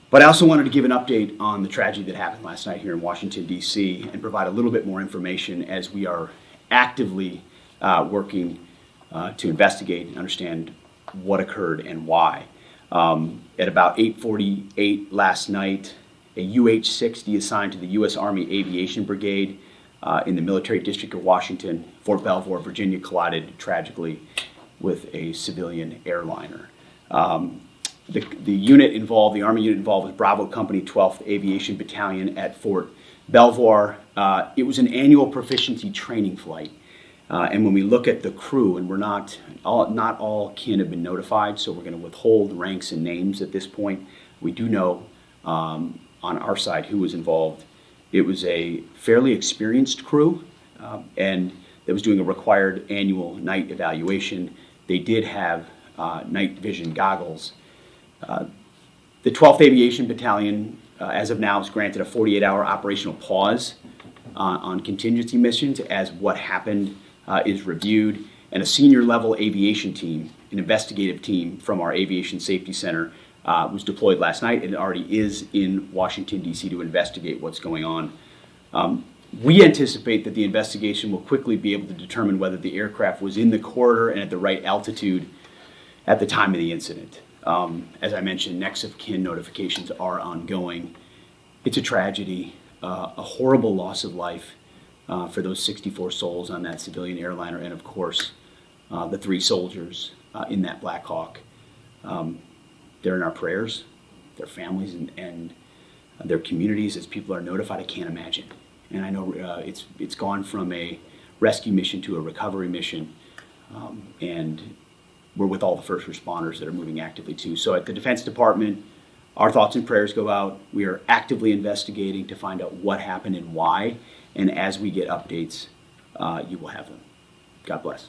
But I also wanted to give an update on the tragedy that happened last night here in Washington, D.C., and provide a little bit more information as we are actively working to investigate and understand what occurred and why. At about 8:48 last night, a UH-60 assigned to the U.S. Army Aviation Brigade in the Military District of Washington, Fort Belvoir, Virginia, collided tragically with a civilian airliner. The unit involved, the Army unit involved, was Bravo Company 12th Aviation Battalion at Fort Belvoir. It was an annual proficiency training flight. And when we look at the crew, and not all kin have been notified, so we're going to withhold ranks and names at this point. We do know on our side who was involved. It was a fairly experienced crew, and that was doing a required annual night evaluation. They did have night vision goggles. The 12th Aviation Battalion, as of now, is granted a 48-hour operational pause on contingency missions as what happened is reviewed, and a senior level aviation team, an investigative team from our Aviation Safety Center, was deployed last night and already is in Washington, D.C. to investigate what's going on. We anticipate that the investigation will quickly be able to determine whether the aircraft was in the corridor and at the right altitude at the time of the incident. As I mentioned, next of kin notifications are ongoing. It's a tragedy, a horrible loss of life for those 64 souls on that civilian airliner, and of course, the 3 soldiers in that Black Hawk. They're in our prayers, their families and their communities. As people are notified, I can't imagine. And I know it's gone from a rescue mission to a recovery mission, and we're with all the first responders that are moving actively too. So at the Defense Department, our thoughts and prayers go out. We are actively investigating to find out what happened and why. And as we get updates, you will have them. God bless.